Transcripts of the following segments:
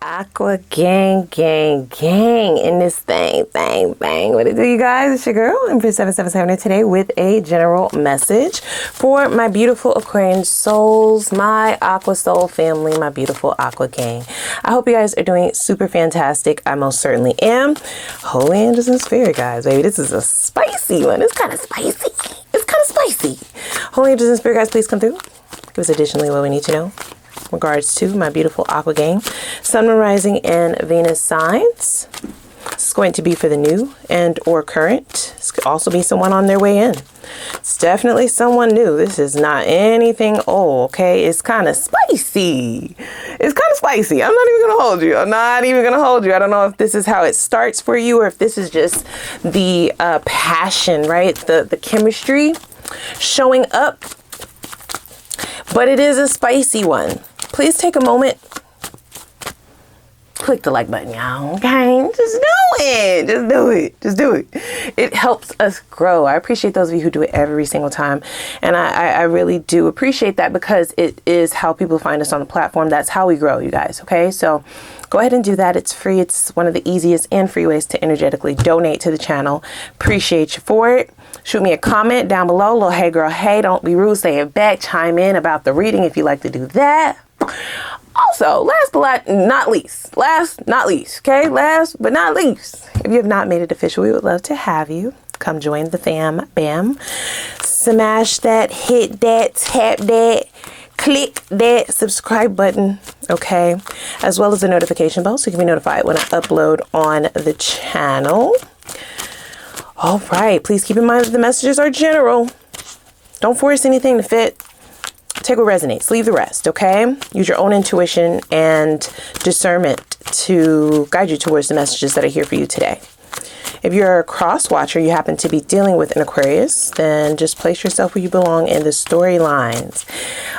Aqua gang in this thing, bang. What it do, you guys? It's your girl, Empress 777 today with a general message for my beautiful Aquarian souls, my Aqua soul family, my beautiful Aqua gang. I hope you guys are doing super fantastic. I most certainly am. Holy angels and spirit guys, baby. This is a spicy one. It's kind of spicy. Holy angels and spirit guys, please come through. Give us additionally what we need to know. Regards to my beautiful Aqua gang, Sun, Moon, Rising, and Venus signs. This is going to be for the new and or current. This could also be someone on their way in. It's definitely someone new. This is not anything old, okay? It's kind of spicy. I'm not even going to hold you. I don't know if this is how it starts for you or if this is just the passion, right? The chemistry showing up. But it is a spicy one. Please take a moment. Click the like button, y'all. Okay? Just do it. It helps us grow. I appreciate those of you who do it every single time. And I really do appreciate that because it is how people find us on the platform. That's how we grow, you guys. Okay? So go ahead and do that. It's free. It's one of the easiest and free ways to energetically donate to the channel. Appreciate you for it. Shoot me a comment down below. Little hey girl, hey, don't be rude. Say it back. Chime in about the reading if you like to do that. Also, last but not least, okay? Last but not least, if you have not made it official, we would love to have you come join the fam bam. Smash that, hit that, tap that, click that subscribe button, okay? As well as the notification bell so you can be notified when I upload on the channel. All right, please keep in mind that the messages are general. Don't force anything to fit. Take what resonates, leave the rest, okay? Use your own intuition and discernment to guide you towards the messages that are here for you today. If you're a cross watcher, you happen to be dealing with an Aquarius, then just place yourself where you belong in the storylines.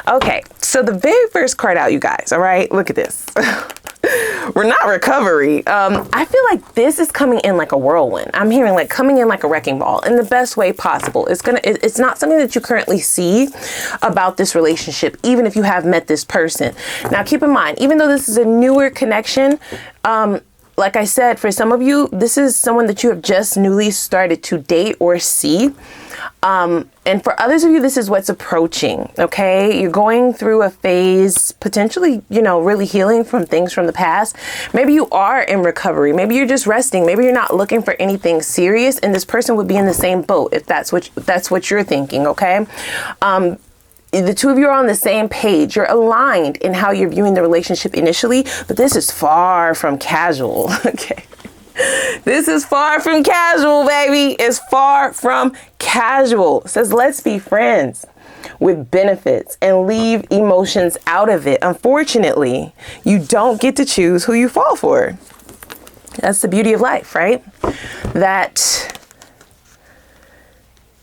Okay, so the very first card out, you guys, all right? Look at this. We're not recovery. I feel like this is coming in like a whirlwind. I'm hearing like coming in like a wrecking ball in the best way possible. It's not something that you currently see about this relationship, even if you have met this person. Now, keep in mind, even though this is a newer connection, like I said, for some of you, this is someone that you have just newly started to date or see. And for others of you, this is what's approaching, okay? You're going through a phase, potentially, you know, really healing from things from the past. Maybe you are in recovery. Maybe you're just resting. Maybe you're not looking for anything serious, and this person would be in the same boat if that's what you're thinking, okay? The two of you are on the same page. You're aligned in how you're viewing the relationship initially, but this is far from casual, okay? This is far from casual, baby. It's far from casual. It says, let's be friends with benefits and leave emotions out of it. Unfortunately, you don't get to choose who you fall for. That's the beauty of life, right? That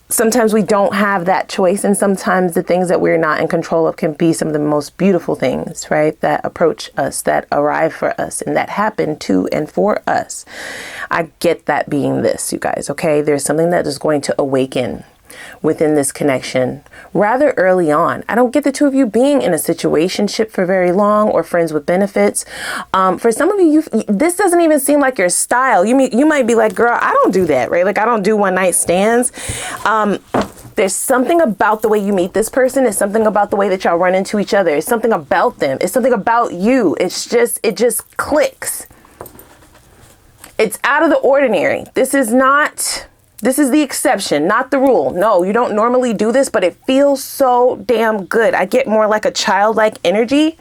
sometimes we don't have that choice, and sometimes the things that we're not in control of can be some of the most beautiful things, right? That approach us, that arrive for us, and that happen to and for us. I get that being this, you guys, okay? There's something that is going to awaken within this connection rather early on. I don't get the two of you being in a situationship for very long or friends with benefits. For some of you, this doesn't even seem like your style. You might be like, girl, I don't do that, right? Like I don't do one night stands. There's something about the way you meet this person. It's something about the way that y'all run into each other. It's something about them. It's something about you. It just clicks. It's out of the ordinary. This is the exception, not the rule. No, you don't normally do this, but it feels so damn good. I get more like a childlike energy.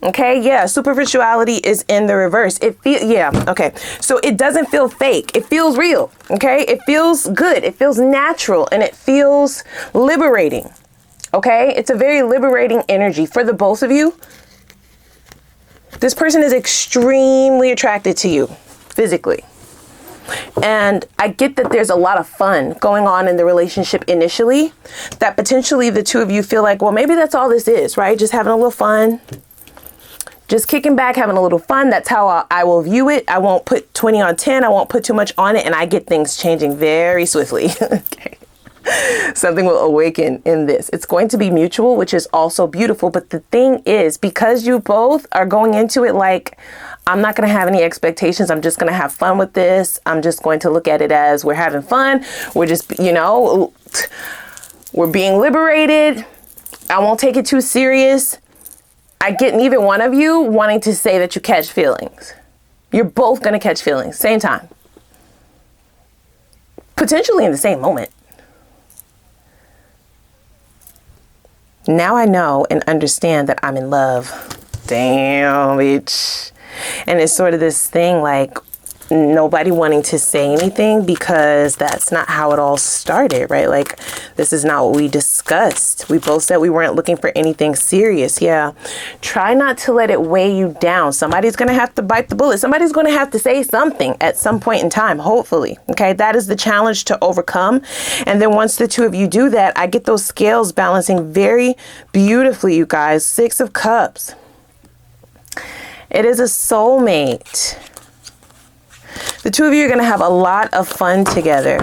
Okay, yeah, superficiality is in the reverse. Okay. So it doesn't feel fake. It feels real. Okay, it feels good. It feels natural, and it feels liberating. Okay, it's a very liberating energy for the both of you. This person is extremely attracted to you physically. And I get that there's a lot of fun going on in the relationship initially, that potentially the two of you feel like, well, maybe that's all this is, right? Just having a little fun, just kicking back, having a little fun. That's how I will view it. I won't put 20 on 10. I won't put too much on it. And I get things changing very swiftly. Okay. Something will awaken in this. It's going to be mutual, which is also beautiful. But the thing is, because you both are going into it like, I'm not going to have any expectations. I'm just going to have fun with this. I'm just going to look at it as we're having fun. We're just, you know, we're being liberated. I won't take it too serious. I get neither one of you wanting to say that you catch feelings. You're both going to catch feelings, same time. Potentially in the same moment. Now I know and understand that I'm in love. Damn, bitch. And it's sort of this thing like nobody wanting to say anything because that's not how it all started, right? Like, this is not what we discussed. We both said we weren't looking for anything serious. Yeah. Try not to let it weigh you down. Somebody's going to have to bite the bullet. Somebody's going to have to say something at some point in time, hopefully. Okay. That is the challenge to overcome. And then once the two of you do that, I get those scales balancing very beautifully, you guys. 6 of Cups. It is a soulmate. The two of you are going to have a lot of fun together.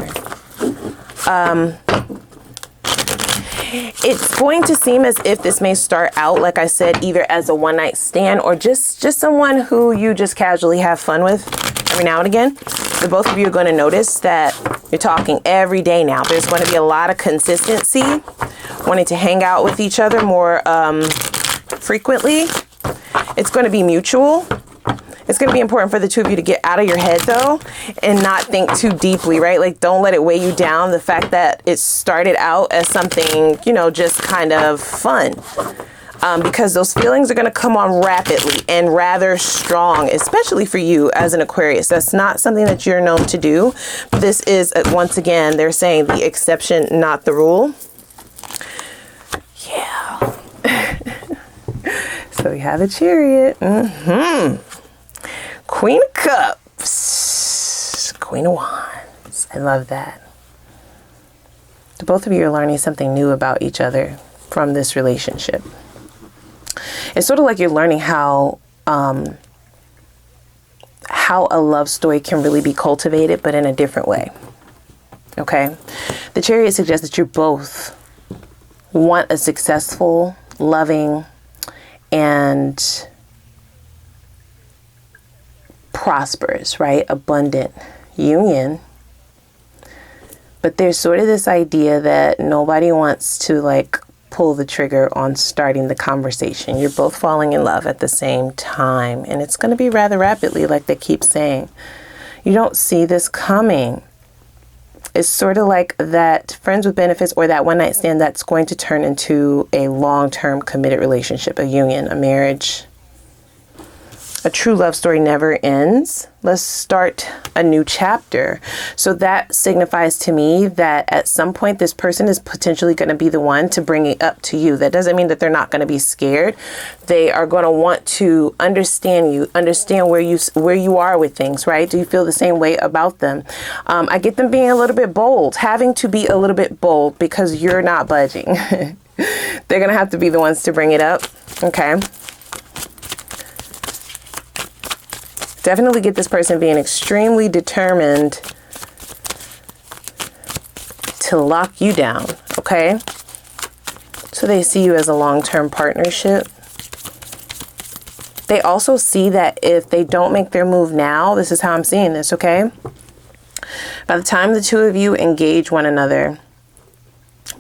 It's going to seem as if this may start out, like I said, either as a one-night stand or just someone who you just casually have fun with every now and again. The both of you are going to notice that you're talking every day now. There's going to be a lot of consistency, wanting to hang out with each other more frequently. It's going to be mutual. It's going to be important for the two of you to get out of your head, though, and not think too deeply, right? Like, don't let it weigh you down. The fact that it started out as something, you know, just kind of fun. Because those feelings are going to come on rapidly and rather strong, especially for you as an Aquarius. That's not something that you're known to do. This is, once again, they're saying the exception, not the rule. Yeah. So we have a Chariot. Queen of Cups, Queen of Wands. I love that. The both of you are learning something new about each other from this relationship. It's sort of like you're learning how a love story can really be cultivated, but in a different way. Okay? The Chariot suggests that you both want a successful, loving, and prosperous, right? Abundant union. But there's sort of this idea that nobody wants to like pull the trigger on starting the conversation. You're both falling in love at the same time. And it's going to be rather rapidly, like they keep saying. You don't see this coming. It's sort of like that friends with benefits or that one night stand that's going to turn into a long-term committed relationship, a union, a marriage. A true love story never ends. Let's start a new chapter. So that signifies to me that at some point this person is potentially going to be the one to bring it up to you. That doesn't mean that they're not going to be scared. They are going to want to understand you, understand where you are with things, right? Do you feel the same way about them? I get them being a little bit bold, having to be a little bit bold because you're not budging. They're going to have to be the ones to bring it up. Okay. Definitely get this person being extremely determined to lock you down, okay? So they see you as a long-term partnership. They also see that if they don't make their move now, this is how I'm seeing this, okay? By the time the two of you engage one another,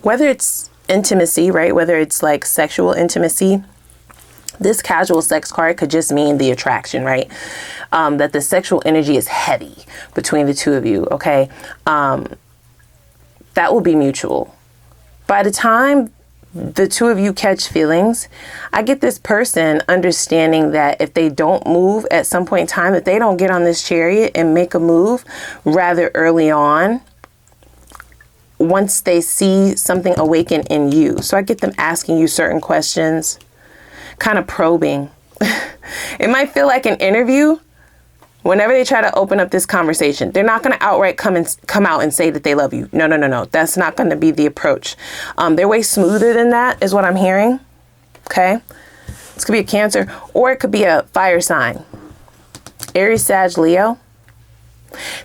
whether it's intimacy, right? Whether it's like sexual intimacy, this casual sex card could just mean the attraction, right? That the sexual energy is heavy between the two of you, okay? That will be mutual. By the time the two of you catch feelings, I get this person understanding that if they don't move at some point in time, if they don't get on this Chariot and make a move rather early on, once they see something awaken in you. So I get them asking you certain questions, kind of probing. It might feel like an interview whenever they try to open up this conversation. They're not going to outright come out and say that they love you. No. That's not going to be the approach. They're way smoother than that is what I'm hearing. Okay. This could be a Cancer or it could be a fire sign. Aries, Sag, Leo.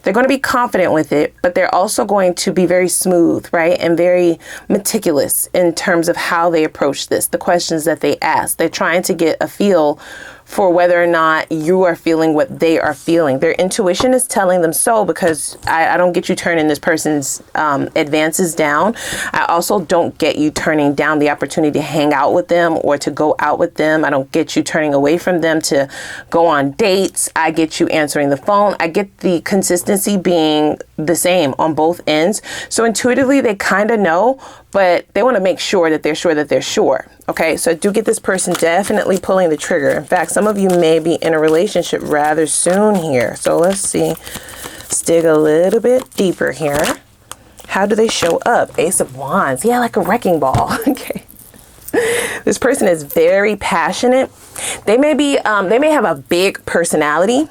They're going to be confident with it, but they're also going to be very smooth, right? And very meticulous in terms of how they approach this, the questions that they ask. They're trying to get a feel for whether or not you are feeling what they are feeling. Their intuition is telling them so, because I don't get you turning this person's advances down. I also don't get you turning down the opportunity to hang out with them or to go out with them. I don't get you turning away from them to go on dates. I get you answering the phone. I get the consistency being the same on both ends. So intuitively, they kind of know, but they want to make sure that they're sure that they're sure. Okay, so I do get this person definitely pulling the trigger. In fact, some of you may be in a relationship rather soon here. So let's see. Let's dig a little bit deeper here. How do they show up? Ace of Wands. Yeah, like a wrecking ball. Okay. This person is very passionate. They may be, they may have a big personality.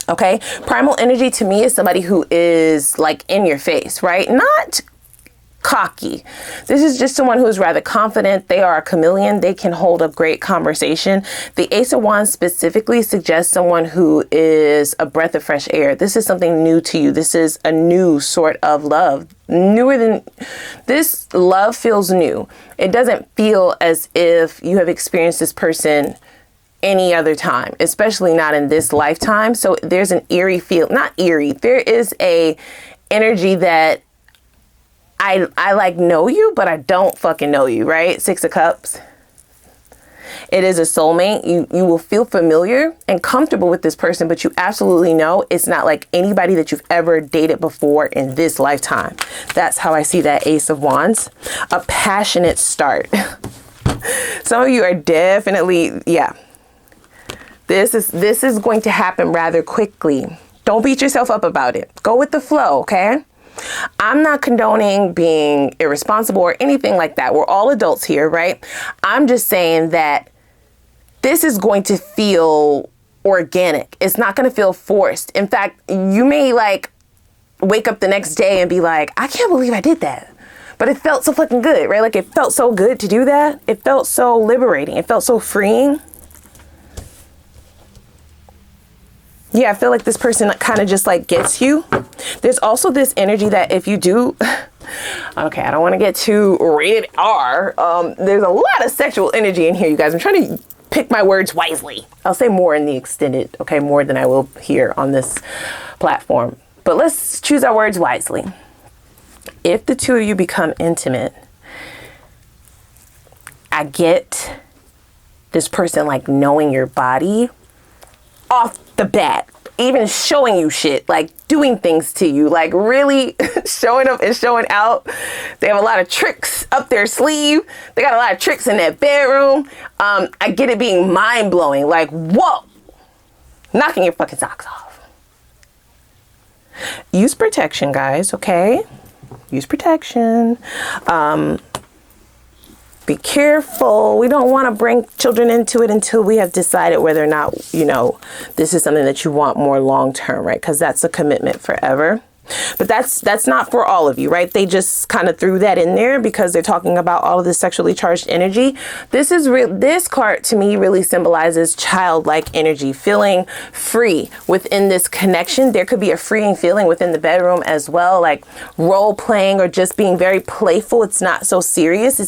Okay. Primal energy to me is somebody who is like in your face, right? Not cocky. This is just someone who is rather confident. They are a chameleon. They can hold a great conversation. The Ace of Wands specifically suggests someone who is a breath of fresh air. This is something new to you. This is a new sort of love. Newer than this love feels new. It doesn't feel as if you have experienced this person any other time, especially not in this lifetime. So there's an eerie feel, not eerie. There is a energy that I like know you, but I don't fucking know you, right? Six of Cups. It is a soulmate. You will feel familiar and comfortable with this person, but you absolutely know it's not like anybody that you've ever dated before in this lifetime. That's how I see that Ace of Wands. A passionate start. Some of you are definitely, yeah. This is going to happen rather quickly. Don't beat yourself up about it. Go with the flow, okay? I'm not condoning being irresponsible or anything like that. We're all adults here, right? I'm just saying that this is going to feel organic. It's not going to feel forced. In fact, you may like wake up the next day and be like, I can't believe I did that. But it felt so fucking good, right? Like it felt so good to do that. It felt so liberating. It felt so freeing. Yeah, I feel like this person kind of just like gets you. There's also this energy that if you do, okay, I don't want to get too rated R. There's a lot of sexual energy in here, you guys. I'm trying to pick my words wisely. I'll say more in the extended, okay, more than I will here on this platform. But let's choose our words wisely. If the two of you become intimate, I get this person like knowing your body off the bat, even showing you shit, like doing things to you, like really showing up and showing out. They have a lot of tricks up their sleeve. They got a lot of tricks in that bedroom. I get it being mind blowing, like, whoa, knocking your fucking socks off. Use protection, guys, okay? Use protection. Be careful. We don't want to bring children into it until we have decided whether or not, you know, this is something that you want more long term, right? Because that's a commitment forever. But that's not for all of you, right? They just kind of threw that in there because they're talking about all of this sexually charged energy. This card to me really symbolizes childlike energy, feeling free within this connection. There could be a freeing feeling within the bedroom as well, like role playing or just being very playful. It's not so serious.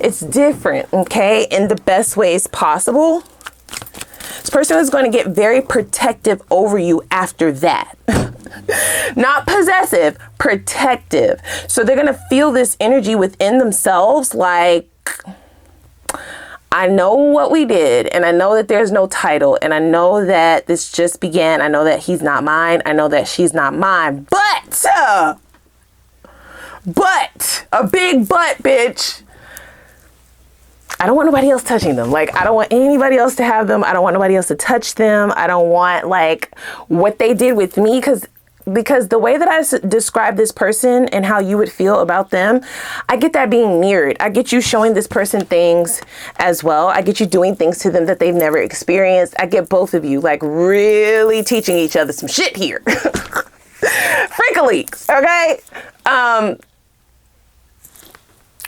It's different, okay, in the best ways possible. This person is going to get very protective over you after that. Not possessive, protective. So they're going to feel this energy within themselves like, I know what we did, and I know that there's no title, and I know that this just began. I know that he's not mine. I know that she's not mine. But, a big but, bitch. I don't want nobody else touching them. Like, I don't want anybody else to have them. I don't want nobody else to touch them. I don't want, like, what they did with me. Because the way that I describe this person and how you would feel about them, I get that being mirrored. I get you showing this person things as well. I get you doing things to them that they've never experienced. I get both of you, like, really teaching each other some shit here. Freak-a-leaks, okay?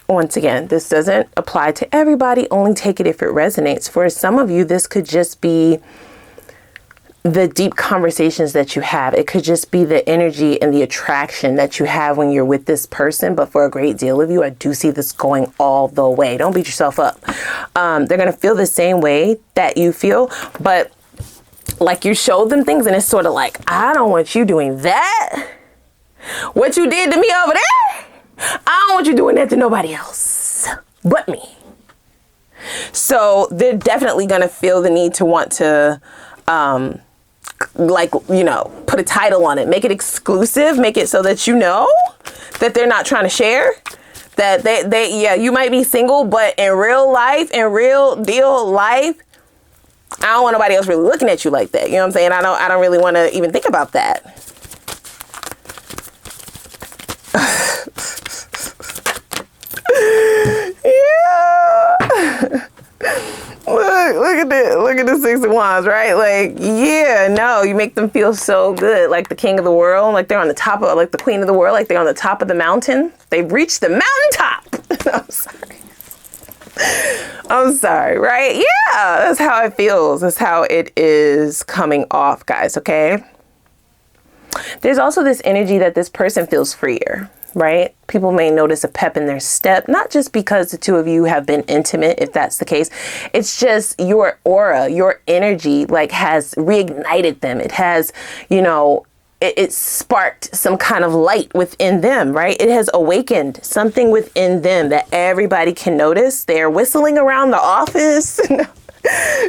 Once again, this doesn't apply to everybody. Only take it if it resonates. For some of you, this could just be the deep conversations that you have. It could just be the energy and the attraction that you have when you're with this person. But for a great deal of you, I do see this going all the way. Don't beat yourself up. They're going to feel the same way that you feel, but like you showed them things and it's sort of like, I don't want you doing that. What you did to me over there, I don't want you doing that to nobody else but me. So they're definitely going to feel the need to want to, like, you know, put a title on it, make it exclusive, make it so that you know that they're not trying to share, that yeah, you might be single, but in real life, in real deal life, I don't want nobody else really looking at you like that. You know what I'm saying? I don't really want to even think about that. Yeah. Look at the Six of Wands, right? Like, yeah, no, you make them feel so good, like the king of the world, like they're on the top of, like the queen of the world, like they're on the top of the mountain. They've reached the mountaintop. I'm sorry, right? Yeah, that's how it feels. That's how it is coming off, guys, okay? There's also this energy that this person feels freer, right? People may notice a pep in their step, not just because the two of you have been intimate, if that's the case. It's just your aura, your energy, like, has reignited them. It has, you know, it sparked some kind of light within them, right? It has awakened something within them that everybody can notice. They're whistling around the office.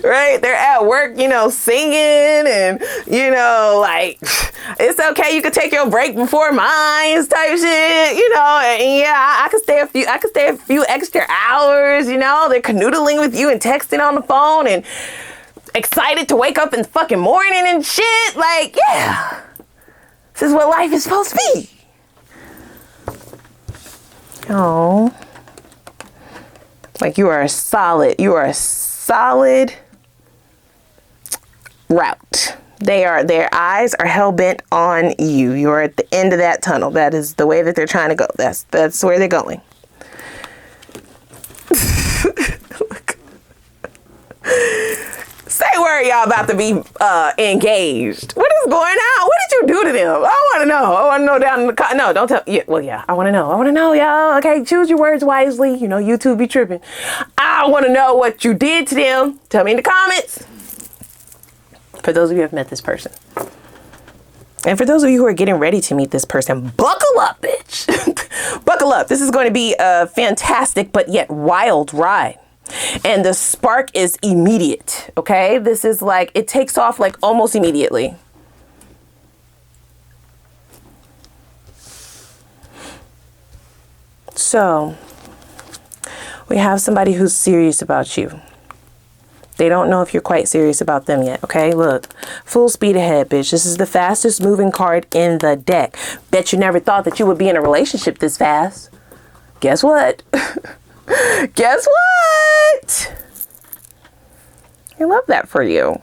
Right? They're at work, you know, singing and, you know, like, it's okay. You could take your break before mine type shit, you know, and yeah, I could stay a few extra hours, you know, they're canoodling with you and texting on the phone and excited to wake up in the fucking morning and shit. Like, yeah, this is what life is supposed to be. Oh, like you are a solid route. Their eyes are hell-bent on you. You're at the end of that tunnel. That is the way that they're trying to go. That's where they're going. Say where y'all about to be engaged. What is going on? What did you do to them? I want to know. I want to know down in the no, don't tell. Yeah, well, yeah, I want to know. I want to know, y'all. Okay, choose your words wisely. You know, YouTube be tripping. I want to know what you did to them. Tell me in the comments. For those of you who have met this person. And for those of you who are getting ready to meet this person, buckle up, bitch. Buckle up. This is going to be a fantastic but yet wild ride. And the spark is immediate, okay? This is like, it takes off like almost immediately. So, we have somebody who's serious about you. They don't know if you're quite serious about them yet, okay? Look, full speed ahead, bitch. This is the fastest moving card in the deck. Bet you never thought that you would be in a relationship this fast. Guess what? Guess what? I love that for you.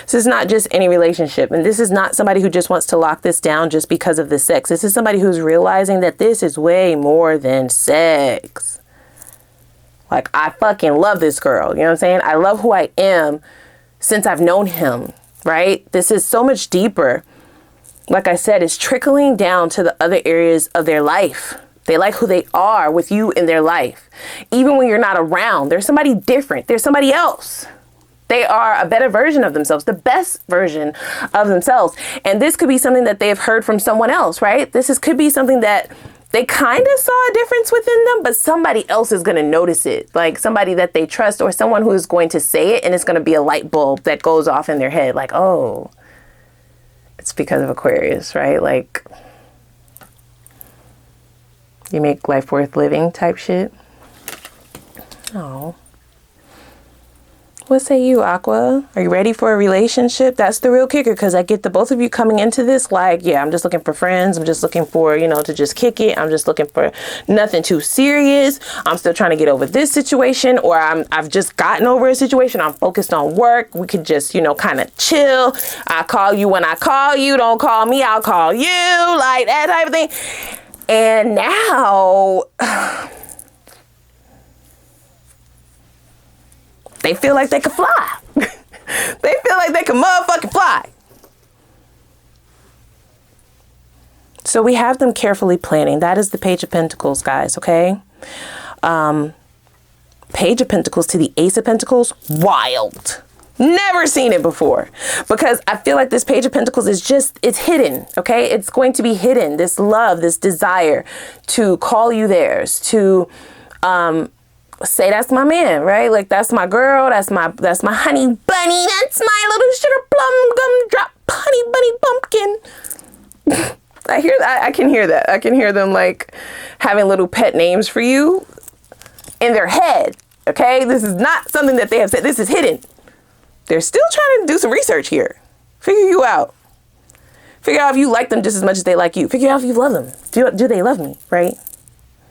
This is not just any relationship. And this is not somebody who just wants to lock this down just because of the sex. This is somebody who's realizing that this is way more than sex. Like, I fucking love this girl. You know what I'm saying? I love who I am since I've known him, right? This is so much deeper. Like I said, it's trickling down to the other areas of their life. They like who they are with you in their life. Even when you're not around, there's somebody different. There's somebody else. They are a better version of themselves, the best version of themselves. And this could be something that they've heard from someone else, right? Could be something that they kind of saw a difference within them, but somebody else is going to notice it. Like somebody that they trust or someone who is going to say it, and it's going to be a light bulb that goes off in their head. Like, oh, it's because of Aquarius, right? Like, you make life worth living type shit. Oh. What say you, Aqua? Are you ready for a relationship? That's the real kicker, because I get the both of you coming into this like, yeah, I'm just looking for friends. I'm just looking for, you know, to just kick it. I'm just looking for nothing too serious. I'm still trying to get over this situation, or I've just gotten over a situation. I'm focused on work. We could just, you know, kind of chill. I call you when I call you. Don't call me. I'll call you. Like that type of thing. And now they feel like they can fly. They They feel like they can motherfucking fly. So we have them carefully planning. That is the Page of Pentacles, guys, okay? Page of Pentacles to the Ace of Pentacles, wild. Never seen it before, because I feel like this Page of Pentacles is just, it's hidden, okay? It's going to be hidden, this love, this desire to call you theirs, to say that's my man, right? Like that's my girl, that's my honey bunny, that's my little sugar plum gumdrop honey bunny pumpkin. I can hear that. I can hear them like having little pet names for you in their head, okay? This is not something that they have said. This is hidden. They're still trying to do some research here. Figure you out. Figure out if you like them just as much as they like you. Figure out if you love them. Do they love me, right?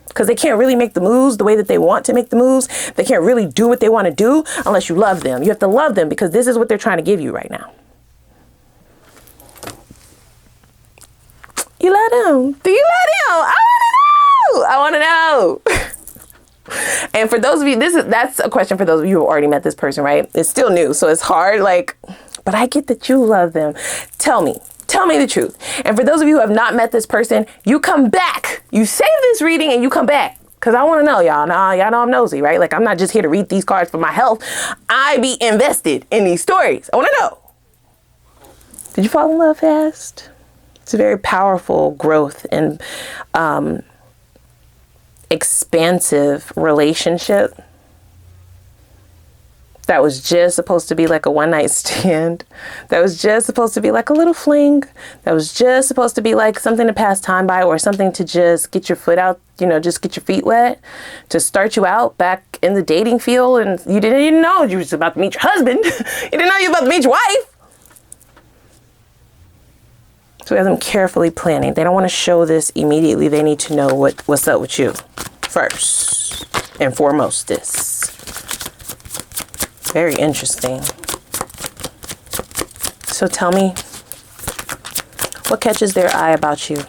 Because they can't really make the moves the way that they want to make the moves. They can't really do what they want to do unless you love them. You have to love them because this is what they're trying to give you right now. You love them. Do you love them? I want to know. And for those of you, that's a question for those of you who already met this person, right? It's still new, so it's hard, like, but I get that you love them. Tell me the truth. And for those of you who have not met this person, you come back. You save this reading and you come back. Because I want to know, y'all. Now, y'all know I'm nosy, right? Like, I'm not just here to read these cards for my health. I be invested in these stories. I want to know. Did you fall in love fast? It's a very powerful growth and expansive relationship that was just supposed to be like a one-night stand, that was just supposed to be like a little fling, that was just supposed to be like something to pass time by or something to just get your foot out, you know, just get your feet wet, to start you out back in the dating field, and you didn't even know you was about to meet your husband. You didn't know you were about to meet your wife. So we have them carefully planning. They don't want to show this immediately. They need to know what's up with you first and foremost. This very interesting. So tell me, what catches their eye about you?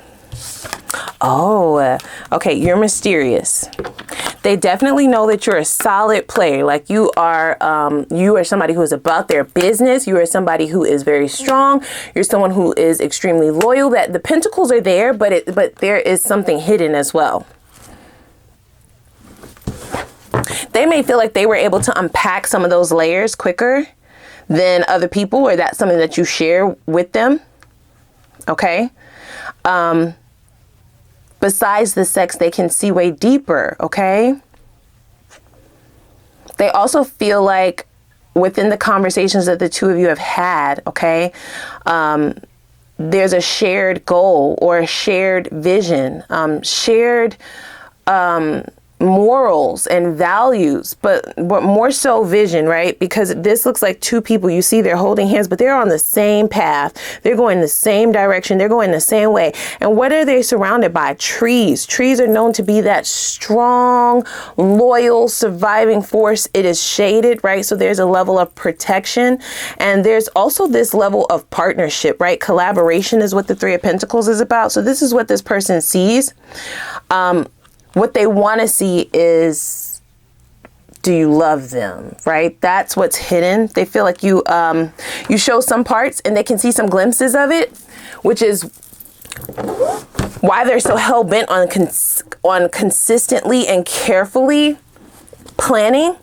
Oh, okay. You're mysterious. They definitely know that you're a solid player. Like you are somebody who is about their business. You are somebody who is very strong. You're someone who is extremely loyal. That the pentacles are there, but there is something hidden as well. They may feel like they were able to unpack some of those layers quicker than other people, or that's something that you share with them. Okay. Besides the sex, they can see way deeper, okay? They also feel like within the conversations that the two of you have had, okay, there's a shared goal or a shared vision, shared morals and values, but more so vision, right? Because this looks like two people. You see they're holding hands, but they're on the same path. They're going the same direction. They're going the same way. And what are they surrounded by? Trees. Trees are known to be that strong, loyal, surviving force. It is shaded, right? So there's a level of protection. And there's also this level of partnership, right? Collaboration is what the Three of Pentacles is about. So this is what this person sees. What they want to see is, do you love them, right? That's what's hidden. They feel like you show some parts and they can see some glimpses of it, which is why they're so hell-bent on consistently and carefully planning.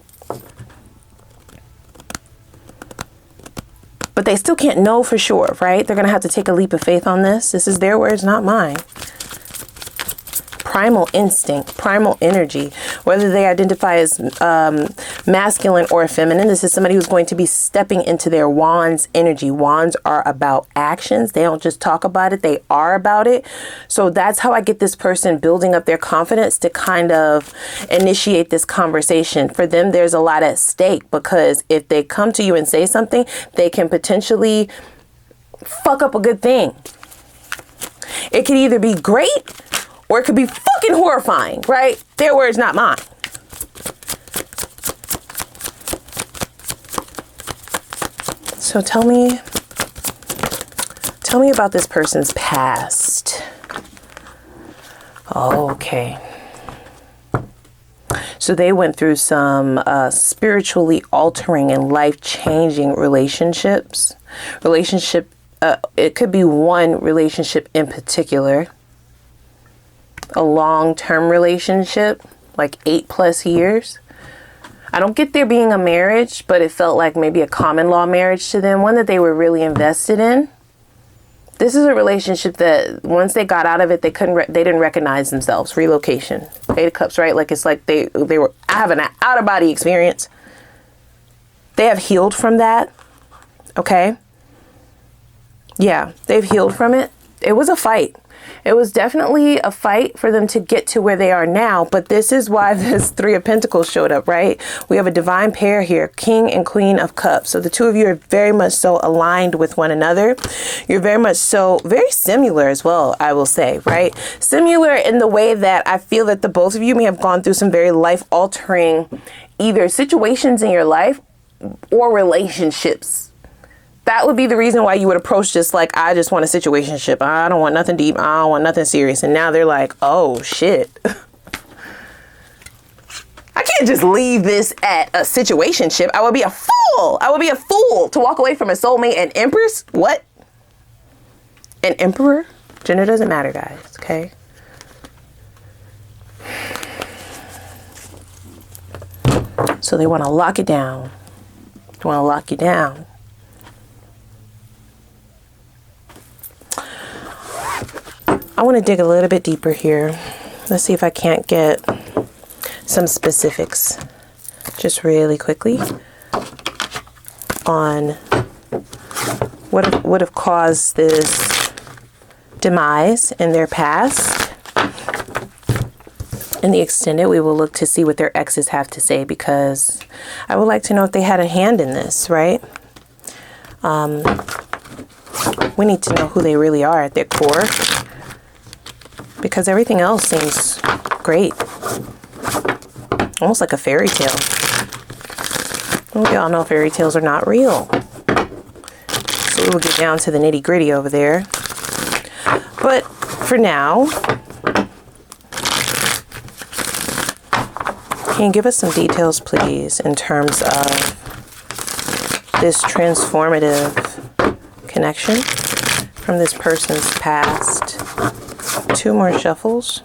But they still can't know for sure, right? They're going to have to take a leap of faith on this. This is their words, not mine. Primal instinct, primal energy, whether they identify as masculine or feminine. This is somebody who's going to be stepping into their wands energy. Wands are about actions. They don't just talk about it, they are about it. So that's how I get this person building up their confidence to kind of initiate this conversation. For them, there's a lot at stake, because if they come to you and say something, they can potentially fuck up a good thing. It could either be great or it could be fucking horrifying, right? Their words, not mine. So tell me about this person's past. Okay. So they went through some spiritually altering and life-changing relationships. It could be one relationship in particular. A long-term relationship, like 8+ years. I don't get there being a marriage, but it felt like maybe a common law marriage to them, one that they were really invested in. This is a relationship that once they got out of it, they didn't recognize themselves. Relocation, 8 of Cups, right? Like, it's like they were having an out of body experience. They have healed from that. Okay. Yeah, they've healed from it. It was a fight. It was definitely a fight for them to get to where they are now. But this is why this 3 of Pentacles showed up, right? We have a divine pair here, King and Queen of Cups. So the two of you are very much so aligned with one another. You're very much so, very similar as well, I will say, right? Similar in the way that I feel that the both of you may have gone through some very life-altering either situations in your life or relationships. That would be the reason why you would approach this like, I just want a situationship. I don't want nothing deep. I don't want nothing serious. And now they're like, oh, shit. I can't just leave this at a situationship. I would be a fool. I would be a fool to walk away from a soulmate and Empress. What? An Emperor? Gender doesn't matter, guys. Okay. So they want to lock it down. They want to lock you down. I want to dig a little bit deeper here. Let's see if I can't get some specifics just really quickly on what would have caused this demise in their past. In the extended, we will look to see what their exes have to say, because I would like to know if they had a hand in this, right? We need to know who they really are at their core, because everything else seems great. Almost like a fairy tale. We all know fairy tales are not real. So we will get down to the nitty-gritty over there. But for now, can you give us some details, please, in terms of this transformative connection from this person's past? 2 more shuffles.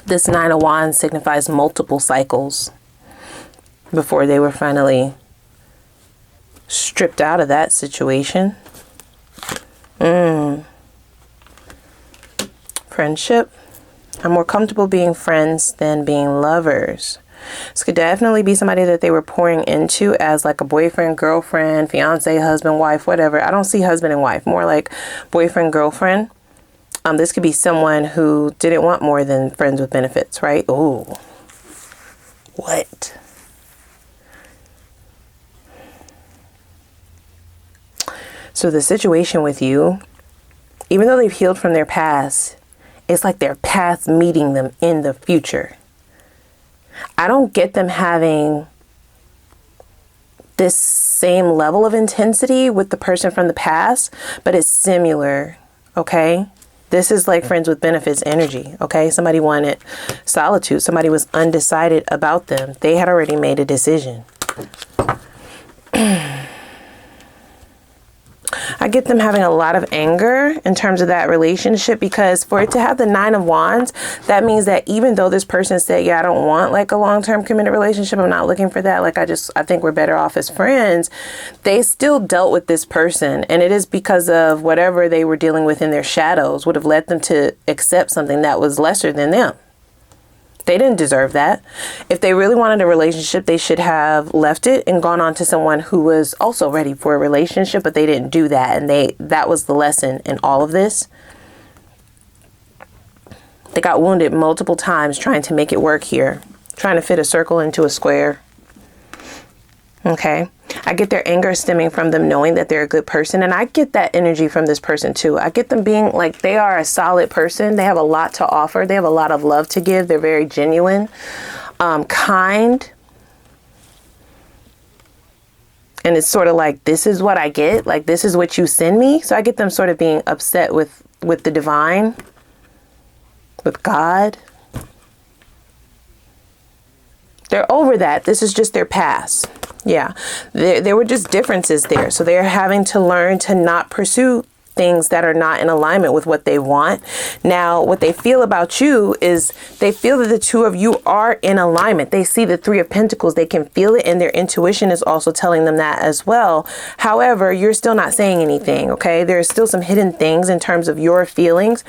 This 9 of Wands signifies multiple cycles before they were finally stripped out of that situation. Friendship. I'm more comfortable being friends than being lovers. This could definitely be somebody that they were pouring into as like a boyfriend, girlfriend, fiance, husband, wife, whatever. I don't see husband and wife, more like boyfriend, girlfriend. This could be someone who didn't want more than friends with benefits, right? Oh, what? So the situation with you, even though they've healed from their past, it's like their path meeting them in the future. I don't get them having this same level of intensity with the person from the past, but it's similar, okay? This is like friends with benefits energy, okay? Somebody wanted solitude. Somebody was undecided about them. They had already made a decision. I get them having a lot of anger in terms of that relationship, because for it to have the 9 of Wands, that means that even though this person said, yeah, I don't want like a long-term committed relationship, I'm not looking for that, like I think we're better off as friends, they still dealt with this person. And it is because of whatever they were dealing with in their shadows would have led them to accept something that was lesser than them. They didn't deserve that. If they really wanted a relationship, they should have left it and gone on to someone who was also ready for a relationship, but they didn't do that. And that was the lesson in all of this. They got wounded multiple times trying to make it work here, trying to fit a circle into a square. Okay. I get their anger stemming from them knowing that they're a good person. And I get that energy from this person too. I get them being like, they are a solid person. They have a lot to offer. They have a lot of love to give. They're very genuine. kind. And it's sort of like, this is what I get. Like, this is what you send me. So I get them sort of being upset with the divine, with God. They're over that. This is just their past. Yeah, there were just differences there. So they're having to learn to not pursue things that are not in alignment with what they want. Now, what they feel about you is they feel that the two of you are in alignment. They see the Three of Pentacles. They can feel it, and their intuition is also telling them that as well. However, you're still not saying anything, okay? There's still some hidden things in terms of your feelings.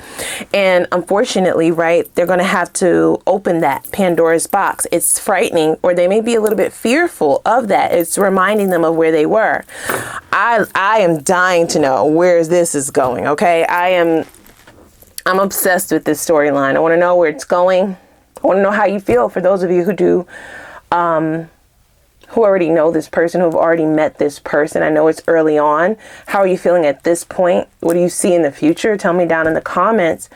And unfortunately, right, they're going to have to open that Pandora's box. It's frightening, or they may be a little bit fearful of that. It's reminding them of where they were. I am dying to know where this is going. Okay, I'm obsessed with this storyline. I want to know where it's going. I want to know how you feel. For those of you who do, who already know this person, who have already met this person. I know it's early on. How are you feeling at this point? What do you see in the future? Tell me down in the comments.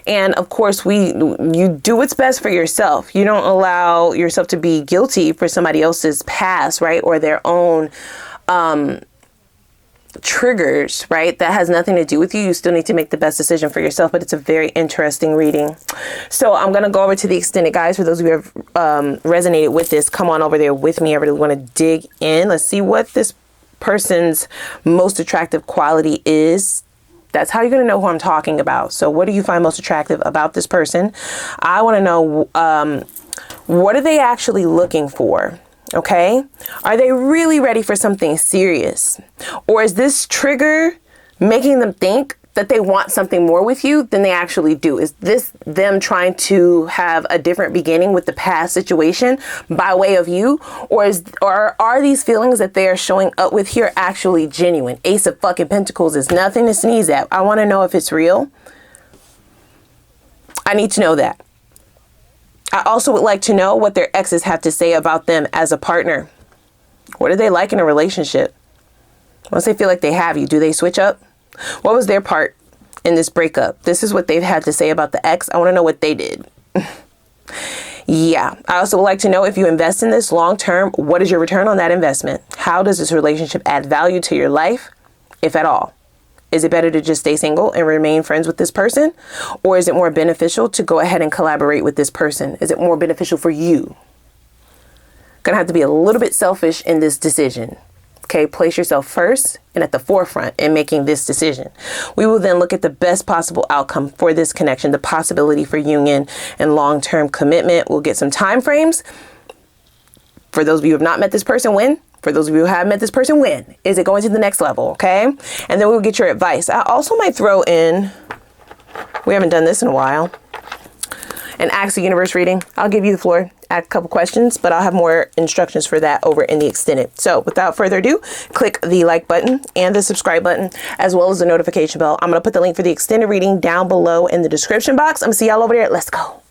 And of course, you do what's best for yourself. You don't allow yourself to be guilty for somebody else's past, right? Or their own triggers, right? That has nothing to do with you. You still need to make the best decision for yourself, but it's a very interesting reading. So I'm going to go over to the extended, guys. For those of you who have resonated with this, come on over there with me. I really want to dig in. Let's see what this person's most attractive quality is. That's how you're going to know who I'm talking about. So what do you find most attractive about this person? I want to know, what are they actually looking for? Okay, are they really ready for something serious? Or is this trigger making them think that they want something more with you than they actually do? Is this them trying to have a different beginning with the past situation by way of you? Or are these feelings that they are showing up with here actually genuine? Ace of fucking Pentacles is nothing to sneeze at. I want to know if it's real. I need to know that. I also would like to know what their exes have to say about them as a partner. What are they like in a relationship? Once they feel like they have you, do they switch up? What was their part in this breakup? This is what they've had to say about the ex. I want to know what they did. Yeah. I also would like to know, if you invest in this long term, what is your return on that investment? How does this relationship add value to your life, if at all? Is it better to just stay single and remain friends with this person? Or is it more beneficial to go ahead and collaborate with this person? Is it more beneficial for you? Gonna have to be a little bit selfish in this decision. Okay, place yourself first and at the forefront in making this decision. We will then look at the best possible outcome for this connection, the possibility for union and long-term commitment. We'll get some time frames. For those of you who have not met this person, when? For those of you who have met this person, when? Is it going to the next level? Okay. And then we'll get your advice. I also might throw in, we haven't done this in a while, an Ask the Universe reading. I'll give you the floor, ask a couple questions, but I'll have more instructions for that over in the extended. So without further ado, click the like button and the subscribe button, as well as the notification bell. I'm going to put the link for the extended reading down below in the description box. I'm going to see y'all over there. Let's go.